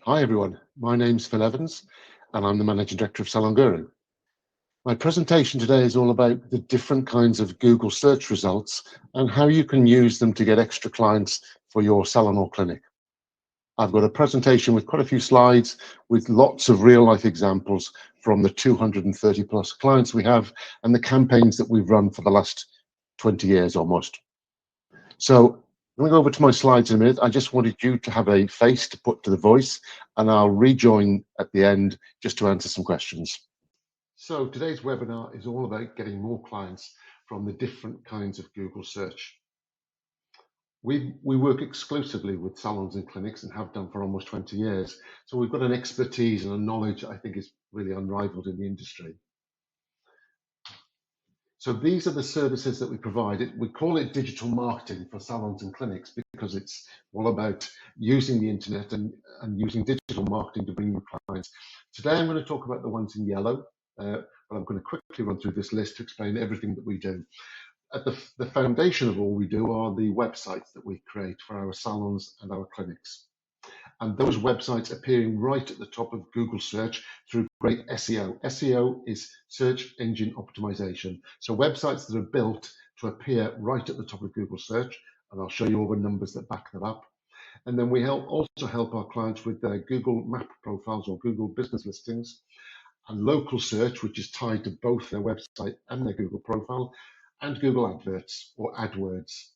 Hi everyone, my name's Phil Evans and I'm the Managing Director of Salon Guru. My presentation today is all about the different kinds of Google search results and how you can use them to get extra clients for your salon or clinic. I've got a presentation with quite a few slides with lots of real life examples from the 230 plus clients we have and the campaigns that we've run for the last 20 years almost. So I'm going to go over to my slides in a minute. I just wanted you to have a face to put to the voice, and I'll rejoin at the end just to answer some questions. So today's webinar is all about getting more clients from the different kinds of Google search. We work exclusively with salons and clinics and have done for almost 20 years. So we've got an expertise and a knowledge I think is really unrivaled in the industry. So these are the services that we provide. We call it digital marketing for salons and clinics because it's all about using the internet and using digital marketing to bring new clients. Today I'm going to talk about the ones in yellow, but I'm going to quickly run through this list to explain everything that we do. At the foundation of all we do are the websites that we create for our salons and our clinics. And those websites appearing right at the top of Google search through great SEO. SEO is search engine optimization. So websites that are built to appear right at the top of Google search, and I'll show you all the numbers that back that up. And then we also help our clients with their Google Map profiles or Google business listings, and local search, which is tied to both their website and their Google profile, and Google Adverts or AdWords.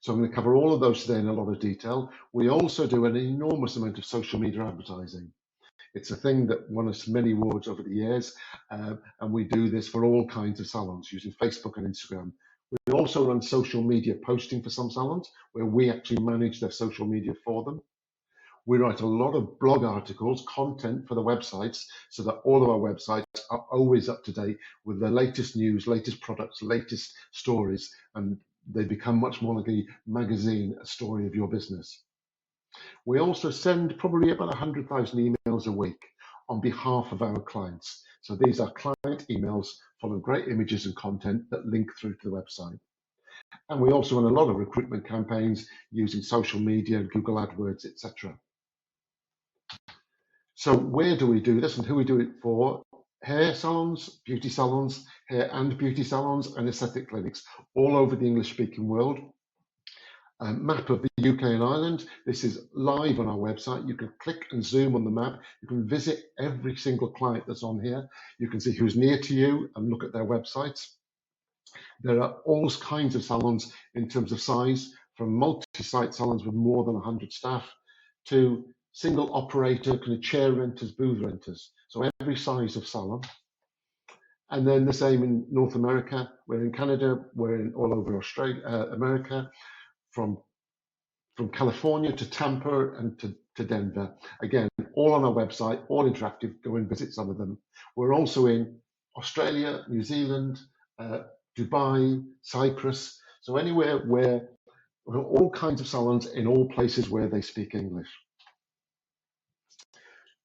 So I'm going to cover all of those today in a lot of detail. We also do an enormous amount of social media advertising. It's a thing that won us many awards over the years, and we do this for all kinds of salons using Facebook and Instagram. We also run social media posting for some salons where we actually manage their social media for them. We write a lot of blog articles, content for the websites, so that all of our websites are always up to date with the latest news, latest products, latest stories, and they become much more like a magazine, a story of your business. We also send probably about 100,000 emails a week on behalf of our clients. So these are client emails full of great images and content that link through to the website. And we also run a lot of recruitment campaigns using social media, Google AdWords, etc. So where do we do this and who we do it for? Hair salons, hair and beauty salons, and aesthetic clinics all over the English-speaking world. A map of the UK and Ireland. This is live on our website. You can click and zoom on the map. You can visit every single client that's on here. You can see who's near to you and look at their websites. There are all kinds of salons in terms of size, from multi-site salons with more than 100 staff to single operator kind of chair renters, booth renters. So every size of salon. And then the same in North America. We're in Canada. We're in all over Australia, America, from California to Tampa and to Denver. Again, all on our website, all interactive. Go and visit some of them. We're also in Australia, New Zealand, Dubai, Cyprus. So anywhere where all kinds of salons in all places where they speak English.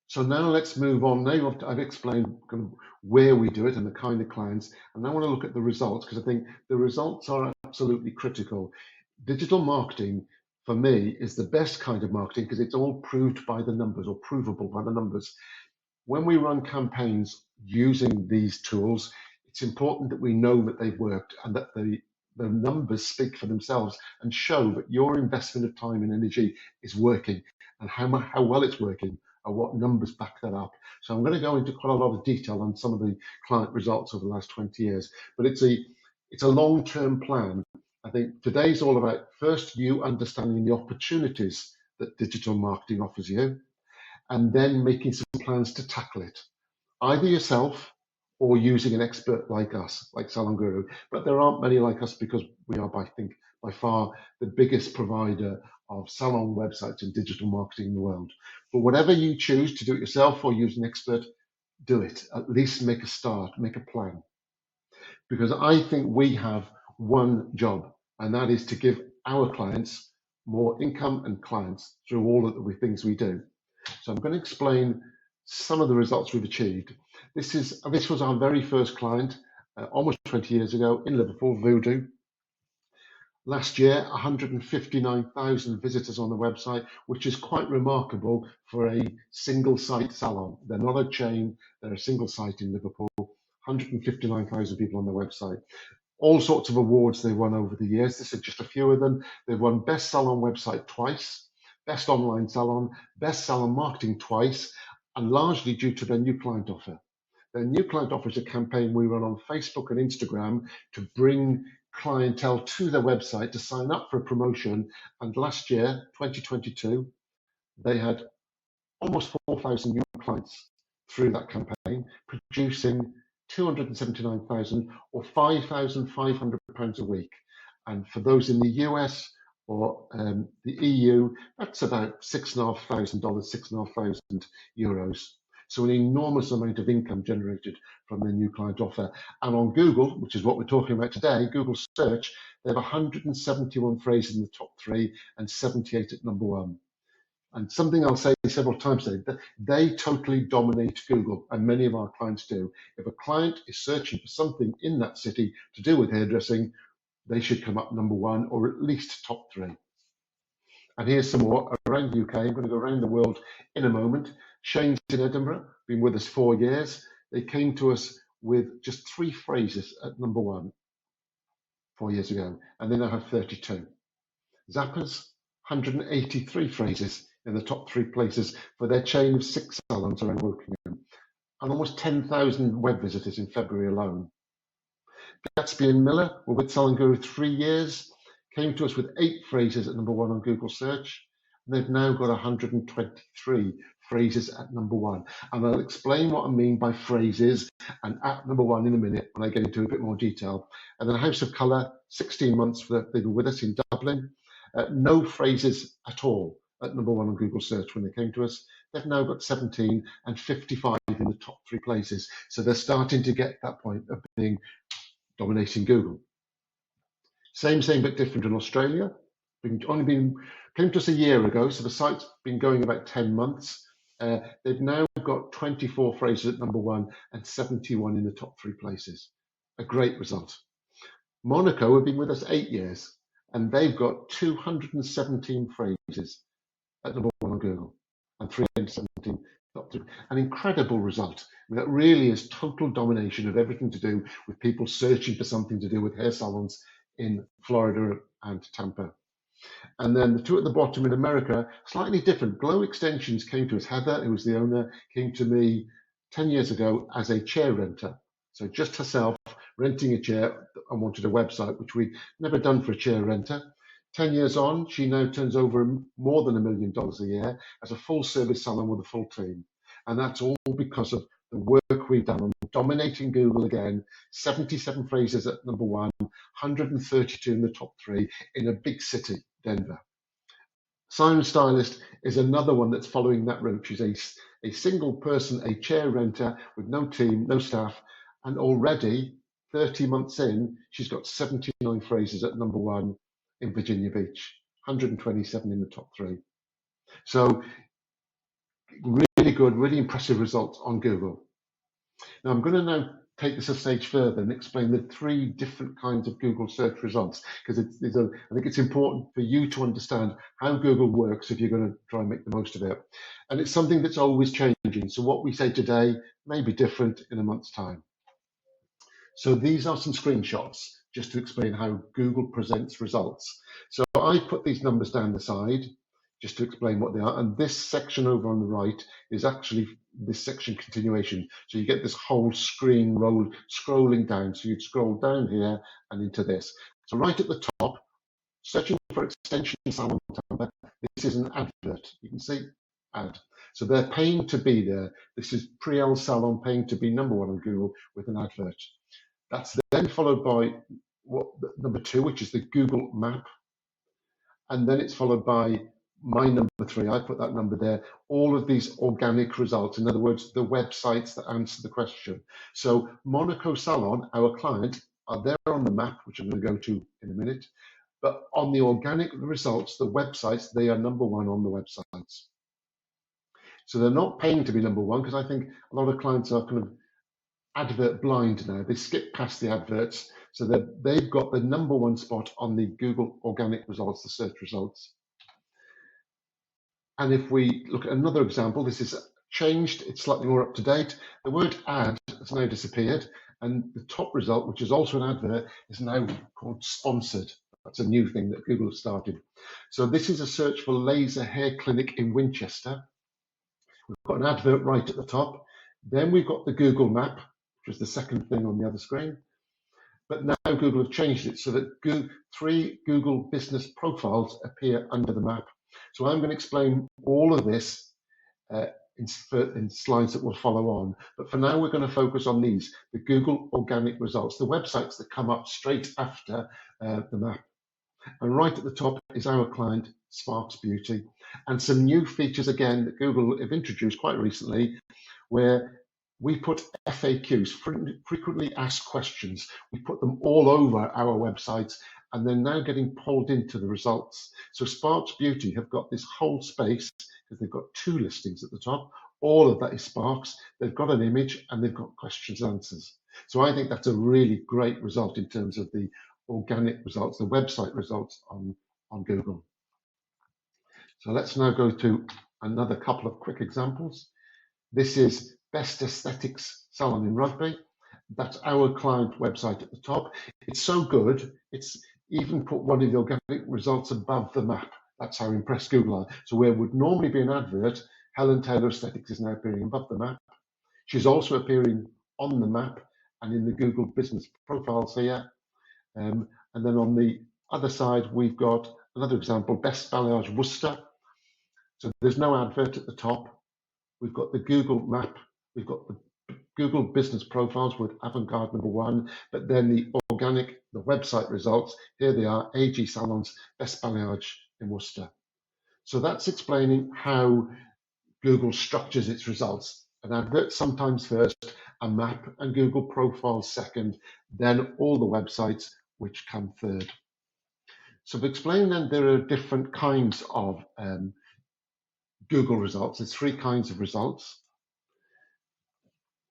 So now let's move on. Now I've explained kind of where we do it and the kind of clients, and I want to look at the results because I think the results are absolutely critical. Digital marketing, for me, is the best kind of marketing because it's all proved by the numbers or provable by the numbers. When we run campaigns using these tools, it's important that we know that they've worked and that the numbers speak for themselves and show that your investment of time and energy is working and how well it's working and what numbers back that up. So I'm going to go into quite a lot of detail on some of the client results over the last 20 years, but it's a long-term plan. I think today's all about first you understanding the opportunities that digital marketing offers you, and then making some plans to tackle it, either yourself or using an expert like us, like Salon Guru. But there aren't many like us because we are, I think, by far the biggest provider of salon websites and digital marketing in the world. But whatever you choose to do it yourself or use an expert, do it. At least make a start, make a plan. Because I think we have one job, and that is to give our clients more income and clients through all of the things we do. So I'm going to explain some of the results we've achieved. This was our very first client almost 20 years ago in Liverpool, Voodoo. Last year, 159,000 visitors on the website, which is quite remarkable for a single site salon. They're not a chain, they're a single site in Liverpool. 159,000 people on the website. All sorts of awards they won over the years. This is just a few of them. They've won Best Salon Website twice, Best Online Salon, Best Salon Marketing twice, and largely due to their new client offer. Their new client offer is a campaign we run on Facebook and Instagram to bring clientele to their website to sign up for a promotion. And last year, 2022, they had almost 4,000 new clients through that campaign, producing 279,000 or £5,500 a week. And for those in the US or the EU, that's about $6,500, €6,500. So an enormous amount of income generated from the new client offer. And on Google, which is what we're talking about today, Google search, they have 171 phrases in the top 3 and 78 at number 1. And something I'll say several times today, they totally dominate Google, and many of our clients do. If a client is searching for something in that city to do with hairdressing, they should come up number 1 or at least top 3. And here's some more around the UK. I'm going to go around the world in a moment. Shane's in Edinburgh, been with us 4 years. They came to us with just 3 phrases at number 1 4 years ago, and they now have 32. Zappers, 183 phrases in the top 3 places for their chain of 6 salons around Wokingham, and almost 10,000 web visitors in February alone. Gatsby and Miller were with Salon Guru 3 years, came to us with 8 phrases at number 1 on Google search, and they've now got 123 phrases at number 1. And I'll explain what I mean by phrases and at number 1 in a minute when I get into a bit more detail. And then House of Colour, 16 months they were with us in Dublin. No phrases at all at number 1 on Google search when they came to us. They've now got 17 and 55 in the top 3 places. So they're starting to get that point of being dominating Google. Same but different in Australia. Came to us a year ago, so the site's been going about 10 months. They've now got 24 phrases at number 1 and 71 in the top 3 places. A great result. Monaco have been with us 8 years, and they've got 217 phrases at number 1 on Google and 317 top 3. An incredible result. I mean, that really is total domination of everything to do with people searching for something to do with hair salons in Florida and Tampa. And then the 2 at the bottom in America, slightly different. Glow Extensions came to us. Heather, who was the owner, came to me 10 years ago as a chair renter. So just herself renting a chair and wanted a website, which we'd never done for a chair renter. 10 years on, she now turns over more than $1 million a year as a full service salon with a full team. And that's all because of the work we've done on dominating Google again, 77 phrases at number 1, 132 in the top 3 in a big city, Denver. Simon Stylist is another one that's following that route. She's a single person, a chair renter with no team, no staff, and already 30 months in, she's got 79 phrases at number 1 in Virginia Beach, 127 in the top 3. So really good, really impressive results on Google. Now I'm going to now take this a stage further and explain the 3 different kinds of Google search results, because I think it's important for you to understand how Google works if you're going to try and make the most of it. And it's something that's always changing. So what we say today may be different in a month's time. So these are some screenshots just to explain how Google presents results. So I put these numbers down the side just to explain what they are. And this section over on the right is actually this section continuation. So you get this whole screen scrolling down. So you'd scroll down here and into this. So right at the top, searching for extension salon number, this is an advert. You can see ad. So they're paying to be there. This is Priel Salon paying to be number 1 on Google with an advert. That's then followed by number 2, which is the Google map. And then it's followed by my number 3. I put that number there. All of these organic results, in other words, the websites that answer the question. So Monaco Salon, our client, are there on the map, which I'm going to go to in a minute. But on the organic results, the websites, they are number 1 on the websites. So they're not paying to be number 1, because I think a lot of clients are kind of advert blind now. They skip past the adverts. So they've got the #1 spot on the Google organic results, the search results. And if we look at another example, this is changed, it's slightly more up to date. The word ad has now disappeared, and the top result, which is also an advert, is now called sponsored. That's a new thing that Google has started. So this is a search for laser hair clinic in Winchester. We've got an advert right at the top. Then we've got the Google map, which was the second thing on the other screen. But now Google have changed it so that 3 Google business profiles appear under the map. So I'm going to explain all of this in slides that will follow on. But for now, we're going to focus on these, the Google organic results, the websites that come up straight after the map. And right at the top is our client, Sparks Beauty, and some new features again that Google have introduced quite recently, where we put FAQs, frequently asked questions. We put them all over our websites, and they're now getting pulled into the results. So Sparks Beauty have got this whole space because they've got 2 listings at the top. All of that is Sparks. They've got an image and they've got questions and answers. So I think that's a really great result in terms of the organic results, the website results on Google. So let's now go to another couple of quick examples. This is Best Aesthetics Salon in Rugby. That's our client website at the top. It's so good, it's even put one of the organic results above the map. That's how impressed Google are. So where would normally be an advert, Helen Taylor Aesthetics is now appearing above the map. She's also appearing on the map and in the Google business profiles here. And then on the other side, we've got another example, Best Balayage Worcester. So there's no advert at the top. We've got the Google map, we've got the Google business profiles with avant-garde #1, but then the organic, the website results, here they are, AG Salons, Best Balayage in Worcester. So that's explaining how Google structures its results. An advert sometimes first, a map and Google profiles second, then all the websites which come third. So I've explained then there are different kinds of Google results. There's 3 kinds of results.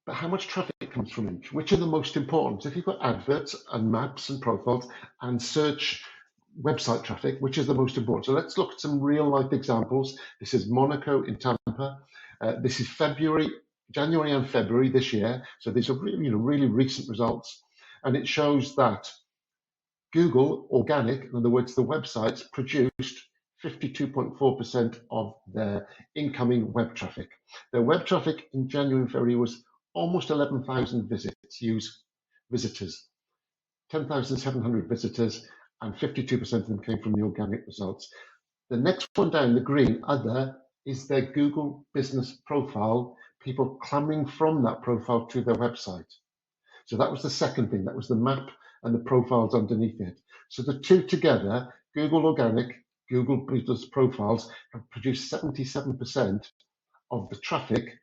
But how much traffic comes from each? Which are the most important? So if you've got adverts and maps and profiles and search website traffic, which is the most important? So let's look at some real life examples. This is Monaco in Tampa. This is January and February this year. So these are really recent results. And it shows that Google organic, in other words, the websites produced 52.4% of their incoming web traffic. Their web traffic in January and February was almost 11,000 visitors, 10,700 visitors, and 52% of them came from the organic results. The next one down, the green, other, is their Google business profile, people clambering from that profile to their website. So that was the second thing, that was the map and the profiles underneath it. So the 2 together, Google organic, Google business profiles, have produced 77% of the traffic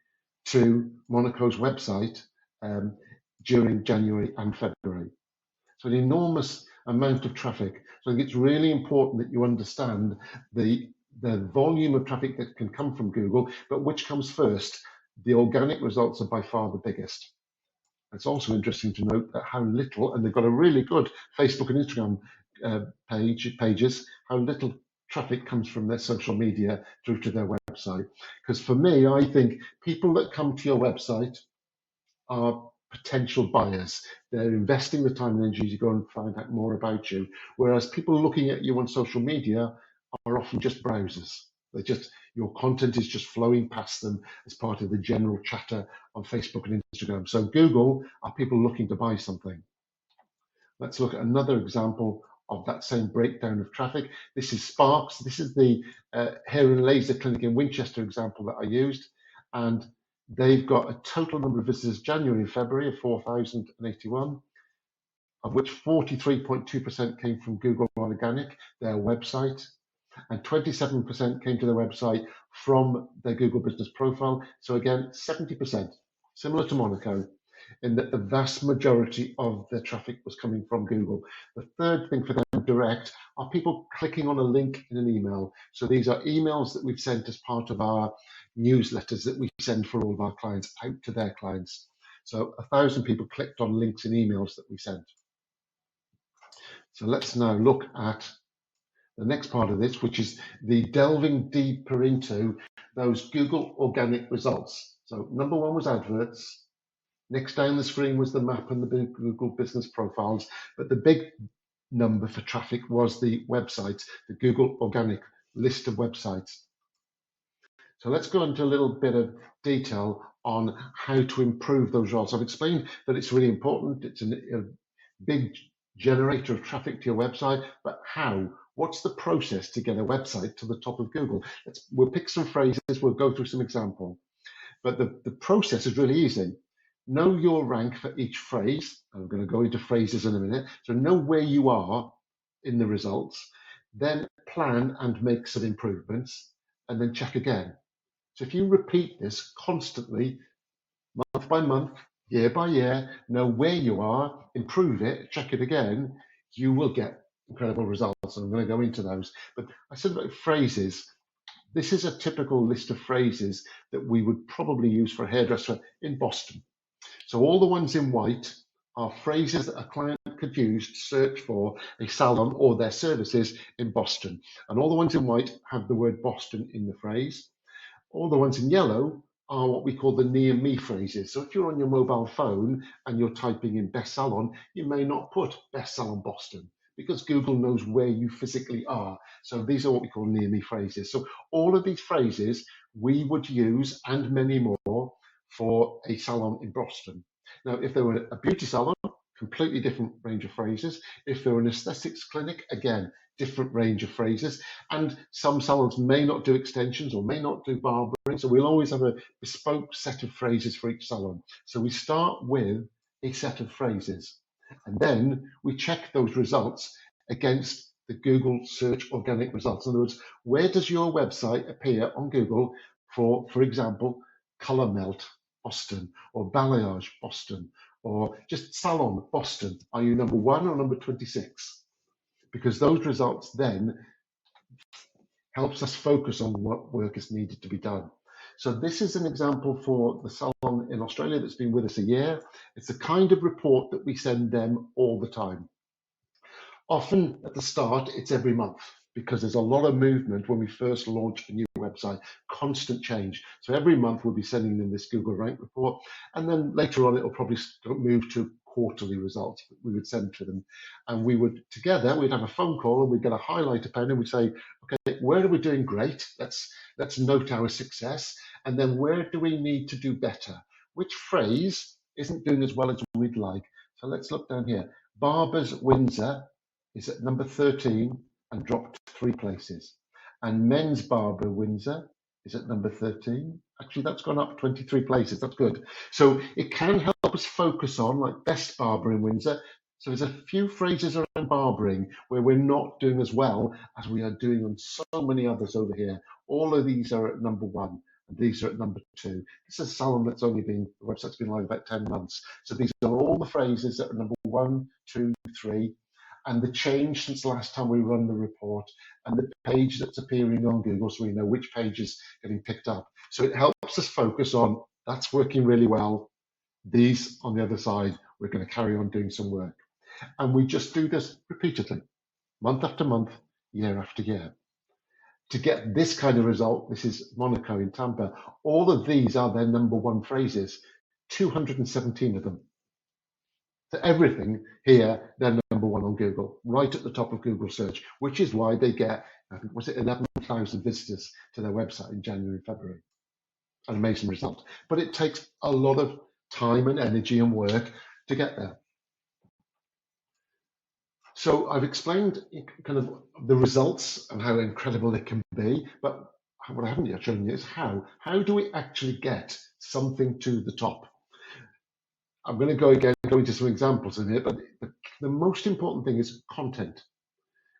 to Monaco's website during January and February. So an enormous amount of traffic. So I think it's really important that you understand the volume of traffic that can come from Google, but which comes first. The organic results are by far the biggest. It's also interesting to note that how little, and they've got a really good Facebook and Instagram pages, how little traffic comes from their social media through to their website. Because for me, I think people that come to your website are potential buyers. They're investing the time and energy to go and find out more about you. Whereas people looking at you on social media are often just browsers. Your content is just flowing past them as part of the general chatter on Facebook and Instagram. So Google are people looking to buy something. Let's look at another example of that same breakdown of traffic. This is Sparks. This is the hair and laser clinic in Winchester example that I used. And they've got a total number of visitors January and February of 4,081, of which 43.2% came from Google Organic, their website, and 27% came to their website from their Google business profile. So again, 70%, similar to Monaco, in that the vast majority of their traffic was coming from Google. The third thing for them direct are people clicking on a link in an email. So these are emails that we've sent as part of our newsletters that we send for all of our clients out to their clients. So 1,000 people clicked on links in emails that we sent. So let's now look at the next part of this, which is the delving deeper into those Google organic results. So number one was adverts. Next down the screen was the map and the Google business profiles. But the big number for traffic was the websites, the Google organic list of websites. So let's go into a little bit of detail on how to improve those results. I've explained that it's really important. It's a big generator of traffic to your website, but how? What's the process to get a website to the top of Google? We'll pick some phrases, we'll go through some example. But the process is really easy. Know your rank for each phrase. I'm going to go into phrases in a minute. So know where you are in the results, then plan and make some improvements, and then check again. So if you repeat this constantly, month by month, year by year, know where you are, improve it, check it again, you will get incredible results. And I'm going to go into those. But I said about phrases. This is a typical list of phrases that we would probably use for a hairdresser in Boston. So all the ones in white are phrases that a client could use to search for a salon or their services in Boston. And all the ones in white have the word Boston in the phrase. All the ones in yellow are what we call the near me phrases. So if you're on your mobile phone and you're typing in best salon, you may not put best salon Boston because Google knows where you physically are. So these are what we call near me phrases. So all of these phrases we would use, and many more, for a salon in Boston. Now, if they were a beauty salon, completely different range of phrases. If they're an aesthetics clinic, again, different range of phrases. And some salons may not do extensions or may not do barbering. So we'll always have a bespoke set of phrases for each salon. So we start with a set of phrases, and then we check those results against the Google search organic results. In other words, where does your website appear on Google for example, color melt Boston or balayage Boston, or just salon Boston? Are you number 1 or number 26? Because those results then helps us focus on what work is needed to be done. So this is an example for the salon in Australia that's been with us a year. It's the kind of report that we send them all the time. Often at the start, it's every month because there's a lot of movement when we first launch a new website, constant change. So every month we'll be sending them this Google Rank report, and then later on it'll probably move to quarterly results that we would send to them. And we would together, we'd have a phone call and we'd get a highlighter pen and we'd say, okay, where are we doing great? Let's note our success. And then where do we need to do better? Which phrase isn't doing as well as we'd like? So let's look down here. Barbers Windsor is at number 13 and dropped 3 places. And Men's Barber Windsor is at number 13. Actually, that's gone up 23 places. That's good. So it can help us focus on, like, Best Barber in Windsor. So there's a few phrases around barbering where we're not doing as well as we are doing on so many others over here. All of these are at number 1. And these are at number 2. This is a salon that's only been, the website's been live about 10 months. So these are all the phrases that are number 1, 2, 3. And the change since last time we run the report, and the page that's appearing on Google, so we know which page is getting picked up. So it helps us focus on, that's working really well. These on the other side, we're going to carry on doing some work. And we just do this repeatedly, month after month, year after year. To get this kind of result, this is Monaco in Tampa. All of these are their number 1 phrases, 217 of them. So everything here, they're number 1 on Google, right at the top of Google search, which is why they get, I think, was it 11,000 visitors to their website in January and February. An amazing result. But it takes a lot of time and energy and work to get there. So I've explained kind of the results and how incredible it can be, but what I haven't yet shown you is how. How do we actually get something to the top? I'm going to go into some examples in here, but the most important thing is content.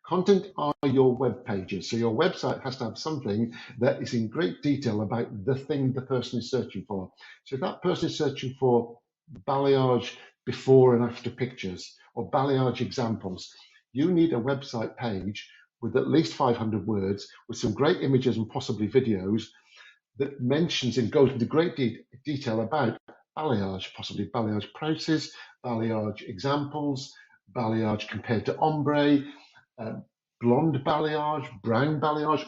Content are your web pages. So your website has to have something that is in great detail about the thing the person is searching for. So if that person is searching for balayage before and after pictures or balayage examples, you need a website page with at least 500 words with some great images and possibly videos that mentions and goes into great detail about balayage, possibly balayage prices, balayage examples, balayage compared to ombre, uh, blonde balayage, brown balayage.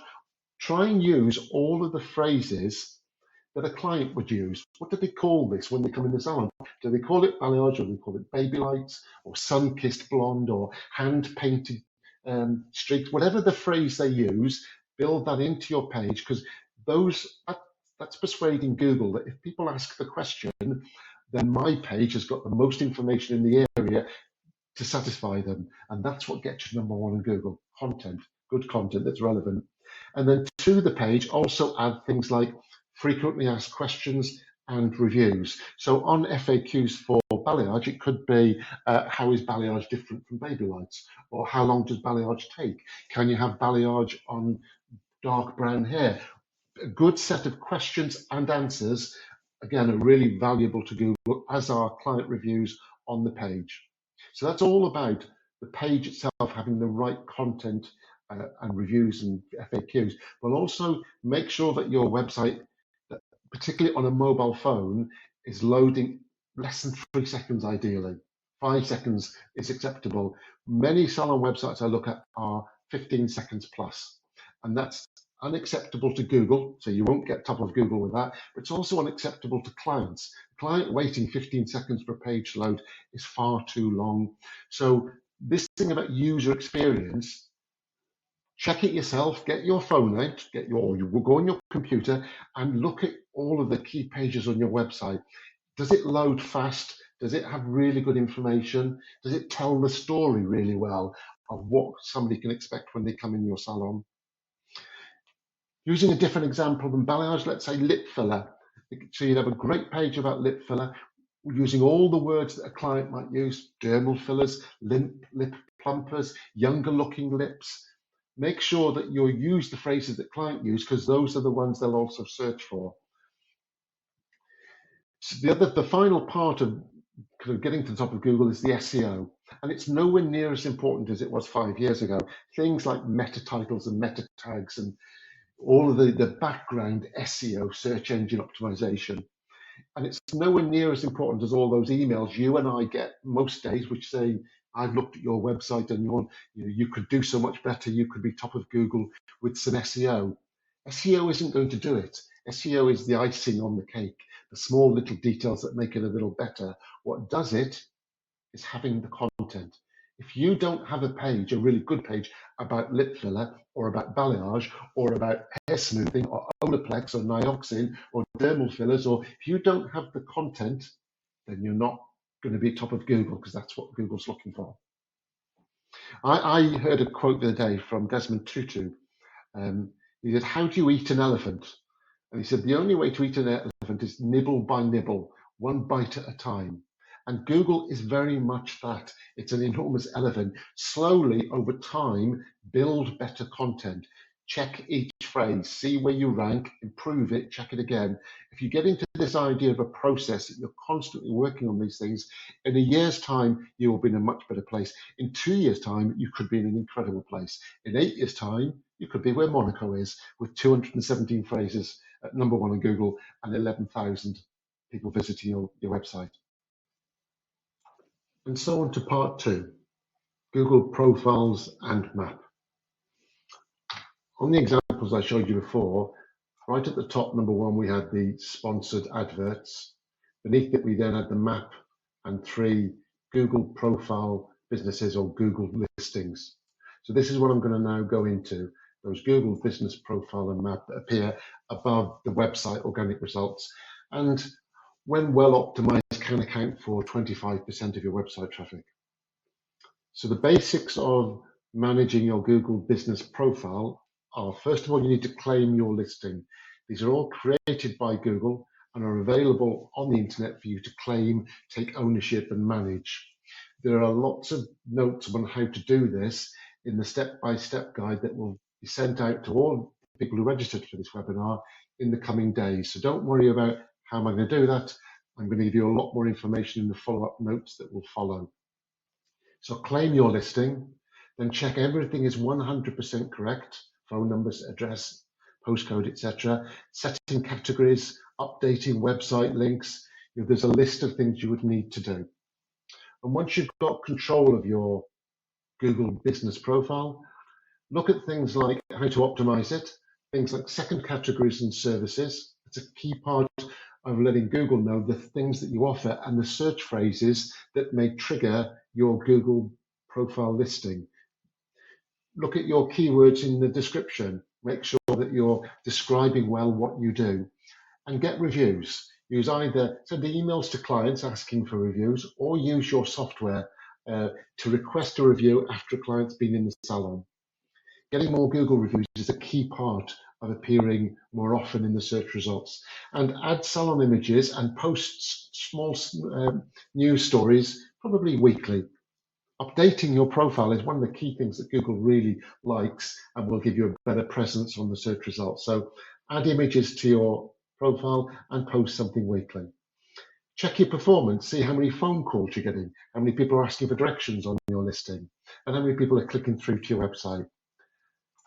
Try and use all of the phrases that a client would use. What do they call this when they come in the salon? Do they call it balayage, or do they call it baby lights, or sun-kissed blonde, or hand-painted streaks? Whatever the phrase they use, build that into your page, because that's persuading Google that if people ask the question, then my page has got the most information in the area to satisfy them. And that's what gets you number one in Google: content, good content that's relevant. And then to the page, also add things like frequently asked questions and reviews. So on FAQs for balayage, it could be how is balayage different from baby lights? Or how long does balayage take? Can you have balayage on dark brown hair? A good set of questions and answers, again, are really valuable to Google, as are client reviews on the page. So that's all about the page itself having the right content and reviews and FAQs, but also make sure that your website, particularly on a mobile phone, is loading less than 3 seconds ideally. 5 seconds is acceptable. Many salon websites I look at are 15 seconds plus, and that's unacceptable to Google, so you won't get top of Google with that, but it's also unacceptable to clients. A client waiting 15 seconds for a page to load is far too long. So this thing about user experience, check it yourself, get your phone out, you will go on your computer and look at all of the key pages on your website. Does it load fast? Does it have really good information? Does it tell the story really well of what somebody can expect when they come in your salon? Using a different example than balayage, let's say lip filler. So you'd have a great page about lip filler, using all the words that a client might use: dermal fillers, lip plumpers, younger looking lips. Make sure that you use the phrases that client use, because those are the ones they'll also search for. So the final part of kind of getting to the top of Google is the SEO, and it's nowhere near as important as it was 5 years ago. Things like meta titles and meta tags and all of the background SEO, search engine optimization. And it's nowhere near as important as all those emails you and I get most days, which say, I've looked at your website and you could do so much better. You could be top of Google with some SEO. SEO isn't going to do it. SEO is the icing on the cake, the small little details that make it a little better. What does it is having the content. If you don't have a page, a really good page, about lip filler or about balayage or about hair smoothing or Olaplex or Nioxin or dermal fillers, or if you don't have the content, then you're not going to be top of Google, because that's what Google's looking for. I heard a quote the other day from Desmond Tutu. He said, "How do you eat an elephant?" And he said, "The only way to eat an elephant is nibble by nibble, one bite at a time." And Google is very much that. It's an enormous elephant. Slowly, over time, build better content. Check each phrase, see where you rank, improve it, check it again. If you get into this idea of a process, that you're constantly working on these things, in a year's time, you will be in a much better place. In 2 years' time, you could be in an incredible place. In 8 years' time, you could be where Monaco is, with 217 phrases at number one on Google and 11,000 people visiting your website. And so on to part two, Google profiles and map. On the examples I showed you before, right at the top, number one, we had the sponsored adverts. Beneath it, we then had the map and 3 Google profile businesses or Google listings. So this is what I'm going to now go into, those Google business profile and map that appear above the website organic results, and when well optimized, can account for 25% of your website traffic. So the basics of managing your Google business profile are, first of all, you need to claim your listing. These are all created by Google and are available on the internet for you to claim, take ownership and manage. There are lots of notes on how to do this in the step-by-step guide that will be sent out to all people who registered for this webinar in the coming days. So don't worry about how am I going to do that. I'm going to give you a lot more information in the follow-up notes that will follow. So claim your listing, then check everything is 100% correct, phone numbers, address, postcode, etc. Setting categories, updating website links. There's a list of things you would need to do. And once you've got control of your Google business profile, look at things like how to optimize it, things like second categories and services. It's a key part of letting Google know the things that you offer and the search phrases that may trigger your Google profile listing. Look at your keywords in the description. Make sure that you're describing well what you do, and get reviews. Use either send emails to clients asking for reviews, or use your software to request a review after a client's been in the salon. Getting more Google reviews is a key part of appearing more often in the search results. And add salon images and post small news stories, probably weekly. Updating your profile is one of the key things that Google really likes and will give you a better presence on the search results. So add images to your profile and post something weekly. Check your performance, see how many phone calls you're getting, how many people are asking for directions on your listing, and how many people are clicking through to your website.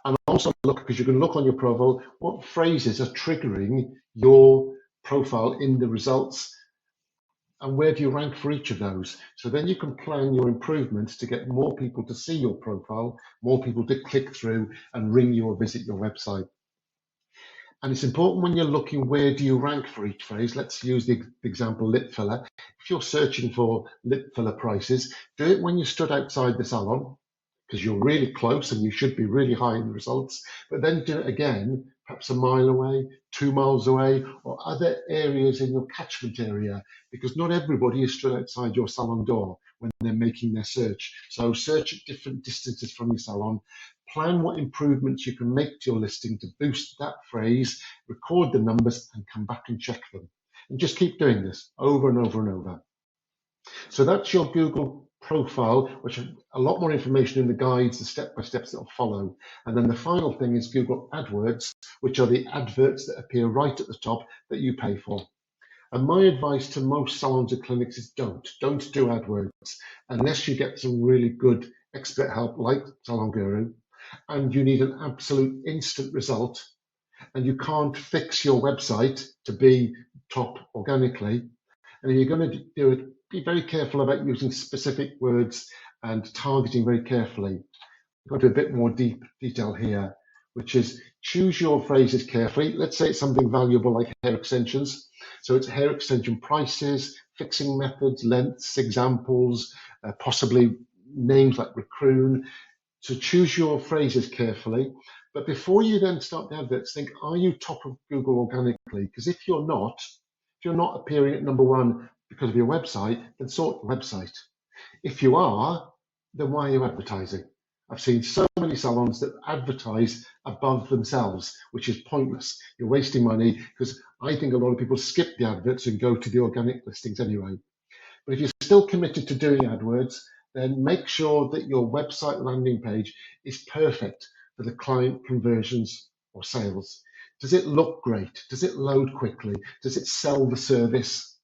And also look, because you can look on your profile, what phrases are triggering your profile in the results, and where do you rank for each of those? So then you can plan your improvements to get more people to see your profile, more people to click through and ring you or visit your website. And it's important when you're looking, where do you rank for each phrase? Let's use the example lip filler. If you're searching for lip filler prices, do it when you stood outside the salon, because you're really close and you should be really high in the results, but then do it again, perhaps a mile away, 2 miles away, or other areas in your catchment area, because not everybody is stood outside your salon door when they're making their search. So search at different distances from your salon, plan what improvements you can make to your listing to boost that phrase, record the numbers and come back and check them. And just keep doing this over and over and over. So that's your Google profile, which has a lot more information in the guides, the step-by-steps that will follow. And then the final thing is Google AdWords, which are the adverts that appear right at the top that you pay for. And my advice to most salons and clinics is don't do AdWords unless you get some really good expert help like Salon Guru, and you need an absolute instant result, and you can't fix your website to be top organically. And if you're going to do it, be very careful about using specific words and targeting very carefully. I'll go into a bit more detail here, which is choose your phrases carefully. Let's say it's something valuable like hair extensions. So it's hair extension prices, fixing methods, lengths, examples, possibly names like raccoon. So choose your phrases carefully. But before you then start the adverts, think, are you top of Google organically? Because if you're not appearing at #1 because of your website, then sort the website. If you are, then why are you advertising? I've seen so many salons that advertise above themselves, which is pointless. You're wasting money, because I think a lot of people skip the adverts and go to the organic listings anyway. But if you're still committed to doing AdWords, then make sure that your website landing page is perfect for the client conversions or sales. Does it look great? Does it load quickly? Does it sell the service?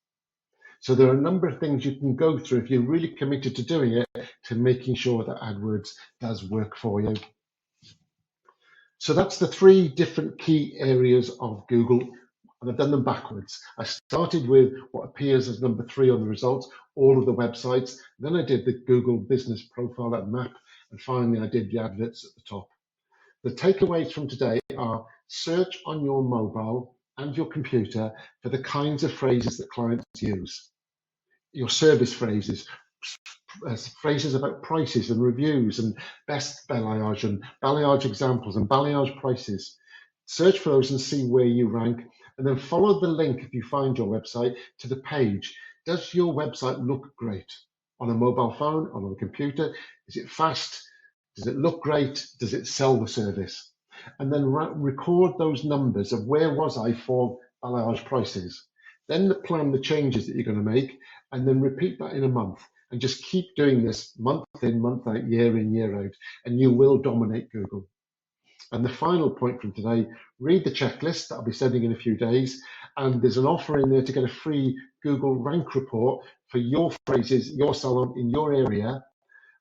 So there are a number of things you can go through if you're really committed to doing it, to making sure that AdWords does work for you. So that's the 3 different key areas of Google, and I've done them backwards. I started with what appears as #3 on the results, all of the websites. Then I did the Google business profile and map, and finally I did the adverts at the top. The takeaways from today are: search on your mobile and your computer for the kinds of phrases that clients use. Your service phrases, phrases about prices and reviews and best balayage and balayage examples and balayage prices. Search for those and see where you rank, and then follow the link if you find your website to the page. Does your website look great on a mobile phone, on a computer? Is it fast? Does it look great? Does it sell the service? And then record those numbers of where was I for balayage prices. Then plan the changes that you're going to make, and then repeat that in a month. And just keep doing this month in, month out, year in, year out, and you will dominate Google. And the final point from today, read the checklist that I'll be sending in a few days. And there's an offer in there to get a free Google rank report for your phrases, your salon in your area.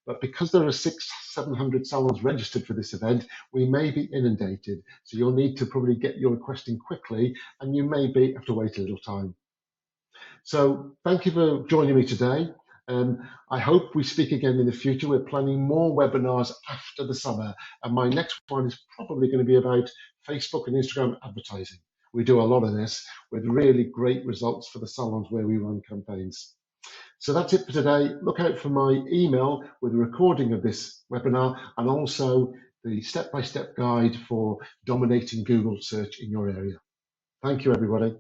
But because there are 600-700 salons registered for this event, we may be inundated. So you'll need to probably get your request in quickly, and you may have to wait a little time. So thank you for joining me today. I hope we speak again in the future. We're planning more webinars after the summer, and my next one is probably going to be about Facebook and Instagram advertising. We do a lot of this with really great results for the salons where we run campaigns. So that's it for today. Look out for my email with a recording of this webinar and also the step-by-step guide for dominating Google search in your area. Thank you, everybody.